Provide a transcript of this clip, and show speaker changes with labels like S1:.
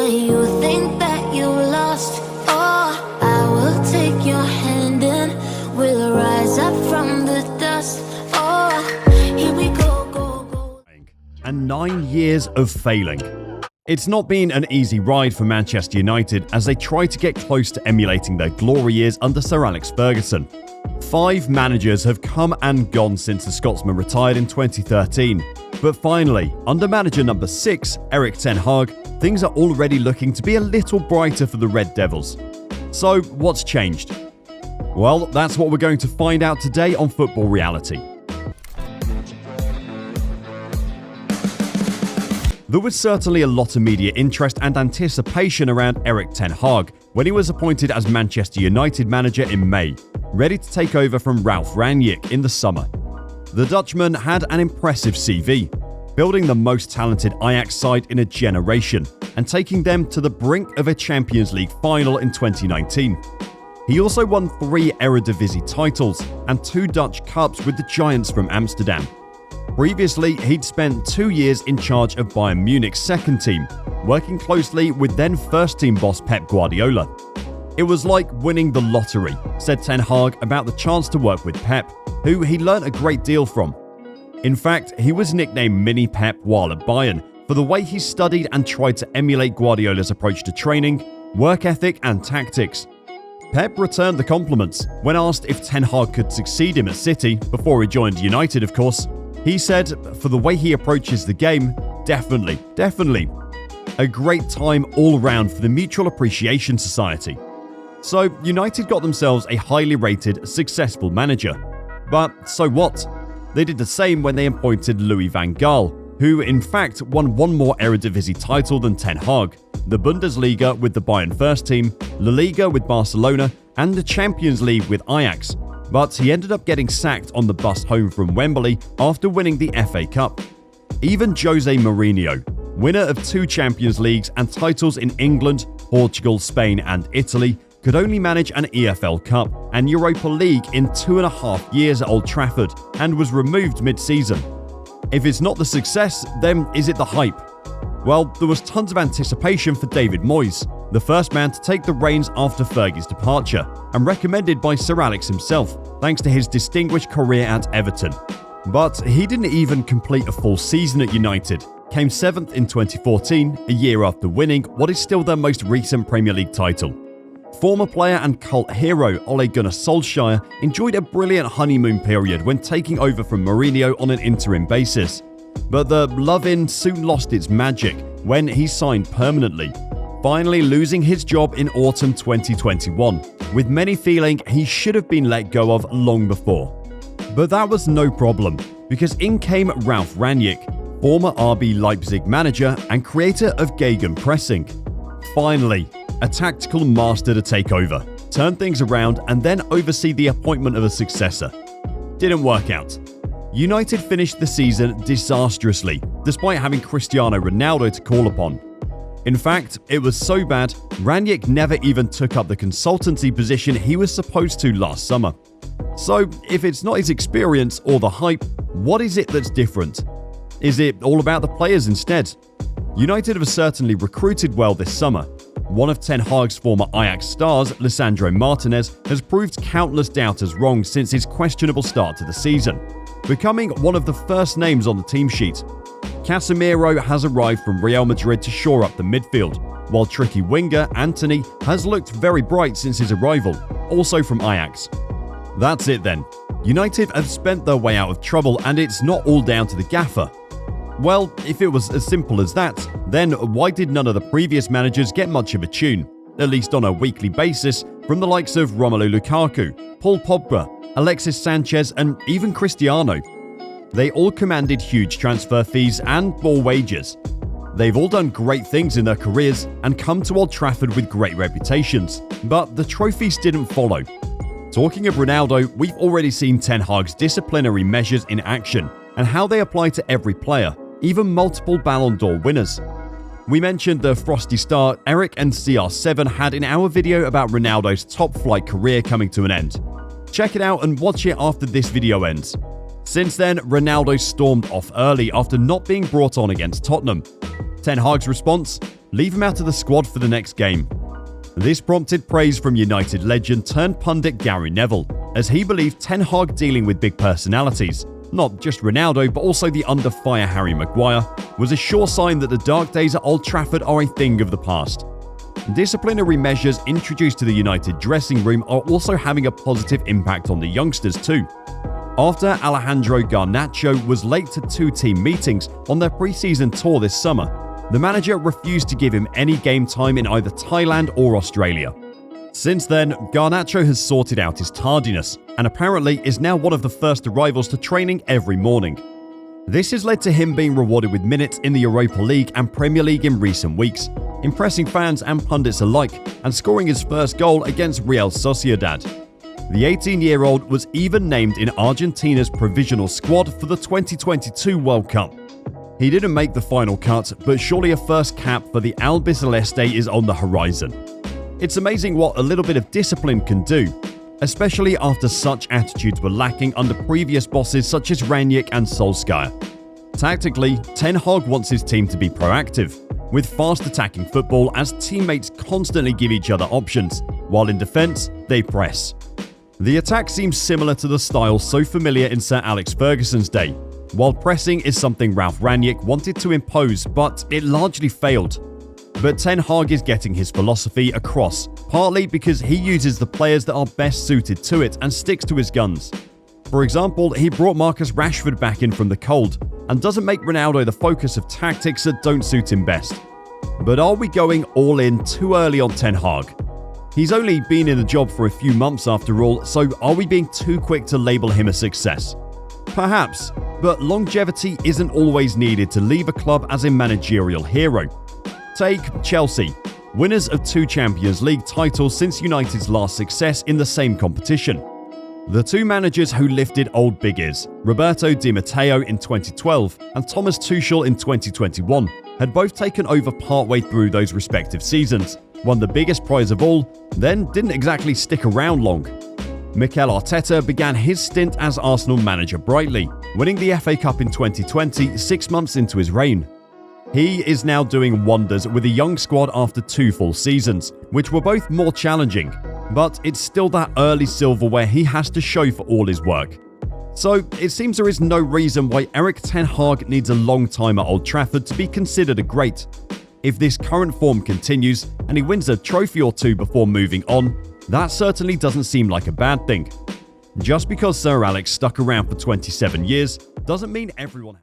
S1: when you think that you lost. Oh, I will take your hand and we'll rise up from the dust. Oh, here we go.
S2: And 9 years of failing. It's not been an easy ride for Manchester United as they try to get close to emulating their glory years under Sir Alex Ferguson. 5 managers have come and gone since the Scotsman retired in 2013. But finally, under manager number 6, Erik Ten Hag, things are already looking to be a little brighter for the Red Devils. So what's changed? Well, that's what we're going to find out today on Football Reality. There was certainly a lot of media interest and anticipation around Erik Ten Hag when he was appointed as Manchester United manager in May, ready to take over from Ralf Rangnick in the summer. The Dutchman had an impressive CV, building the most talented Ajax side in a generation and taking them to the brink of a Champions League final in 2019. He also won 3 Eredivisie titles and 2 Dutch Cups with the Giants from Amsterdam. Previously, he'd spent 2 years in charge of Bayern Munich's second team, working closely with then first-team boss Pep Guardiola. It was like winning the lottery, said Ten Hag about the chance to work with Pep, who he learnt a great deal from. In fact, he was nicknamed Mini Pep while at Bayern for the way he studied and tried to emulate Guardiola's approach to training, work ethic and tactics. Pep returned the compliments when asked if Ten Hag could succeed him at City, before he joined United of course. He said, for the way he approaches the game, definitely. A great time all round for the Mutual Appreciation Society. So United got themselves a highly rated, successful manager. But so what? They did the same when they appointed Louis van Gaal, who in fact won 1 more Eredivisie title than Ten Hag, the Bundesliga with the Bayern first team, La Liga with Barcelona, and the Champions League with Ajax. But he ended up getting sacked on the bus home from Wembley after winning the FA Cup. Even Jose Mourinho, winner of 2 Champions Leagues and titles in England, Portugal, Spain and Italy, could only manage an EFL Cup and Europa League in 2.5 years at Old Trafford and was removed mid-season. If it's not the success, then is it the hype? Well, there was tons of anticipation for David Moyes, the first man to take the reins after Fergie's departure, and recommended by Sir Alex himself, thanks to his distinguished career at Everton. But he didn't even complete a full season at United, came 7th in 2014, a year after winning what is still their most recent Premier League title. Former player and cult hero Ole Gunnar Solskjaer enjoyed a brilliant honeymoon period when taking over from Mourinho on an interim basis. But the love-in soon lost its magic when he signed permanently, finally losing his job in autumn 2021, with many feeling he should have been let go of long before. But that was no problem, because in came Ralf Rangnick, former RB Leipzig manager and creator of gegenpressing. Finally, a tactical master to take over, turn things around and then oversee the appointment of a successor. Didn't work out. United finished the season disastrously, despite having Cristiano Ronaldo to call upon. In fact, it was so bad, Rangnick never even took up the consultancy position he was supposed to last summer. So, if it's not his experience or the hype, what is it that's different? Is it all about the players instead? United have certainly recruited well this summer. One of Ten Hag's former Ajax stars, Lisandro Martinez, has proved countless doubters wrong since his questionable start to the season, becoming one of the first names on the team sheet. Casemiro has arrived from Real Madrid to shore up the midfield, while tricky winger Antony has looked very bright since his arrival, also from Ajax. That's it then. United have spent their way out of trouble and it's not all down to the gaffer. Well, if it was as simple as that, then why did none of the previous managers get much of a tune, at least on a weekly basis, from the likes of Romelu Lukaku, Paul Pogba, Alexis Sanchez and even Cristiano? They all commanded huge transfer fees and more wages. They've all done great things in their careers and come to Old Trafford with great reputations, but the trophies didn't follow. Talking of Ronaldo, we've already seen Ten Hag's disciplinary measures in action and how they apply to every player, even multiple Ballon d'Or winners. We mentioned the frosty start Erik and CR7 had in our video about Ronaldo's top-flight career coming to an end. Check it out and watch it after this video ends. Since then, Ronaldo stormed off early after not being brought on against Tottenham. Ten Hag's response? leave him out of the squad for the next game. This prompted praise from United legend turned pundit Gary Neville, as he believed Ten Hag dealing with big personalities, not just Ronaldo but also the under-fire Harry Maguire, was a sure sign that the dark days at Old Trafford are a thing of the past. Disciplinary measures introduced to the United dressing room are also having a positive impact on the youngsters too. After Alejandro Garnacho was late to 2 team meetings on their pre-season tour this summer, the manager refused to give him any game time in either Thailand or Australia. Since then, Garnacho has sorted out his tardiness and apparently is now one of the first arrivals to training every morning. This has led to him being rewarded with minutes in the Europa League and Premier League in recent weeks, impressing fans and pundits alike and scoring his first goal against Real Sociedad. The 18-year-old was even named in Argentina's provisional squad for the 2022 World Cup. He didn't make the final cut, but surely a first cap for the Albiceleste is on the horizon. It's amazing what a little bit of discipline can do, especially after such attitudes were lacking under previous bosses such as Rangnick and Solskjaer. Tactically, Ten Hag wants his team to be proactive, with fast attacking football as teammates constantly give each other options, while in defence, they press. The attack seems similar to the style so familiar in Sir Alex Ferguson's day, while pressing is something Ralf Rangnick wanted to impose, but it largely failed. But Ten Hag is getting his philosophy across, partly because he uses the players that are best suited to it and sticks to his guns. For example, he brought Marcus Rashford back in from the cold and doesn't make Ronaldo the focus of tactics that don't suit him best. But are we going all in too early on Ten Hag? He's only been in the job for a few months after all, so are we being too quick to label him a success? Perhaps, but longevity isn't always needed to leave a club as a managerial hero. Take Chelsea, winners of 2 Champions League titles since United's last success in the same competition. The 2 managers who lifted old biggies, Roberto Di Matteo in 2012 and Thomas Tuchel in 2021, had both taken over partway through those respective seasons, won the biggest prize of all, then didn't exactly stick around long. Mikel Arteta began his stint as Arsenal manager brightly, winning the FA Cup in 2020, 6 months into his reign. He is now doing wonders with a young squad after 2 full seasons, which were both more challenging, but it's still that early silverware he has to show for all his work. So it seems there is no reason why Erik Ten Hag needs a long time at Old Trafford to be considered a great. If this current form continues and he wins a trophy or 2 before moving on, that certainly doesn't seem like a bad thing. Just because Sir Alex stuck around for 27 years doesn't mean everyone...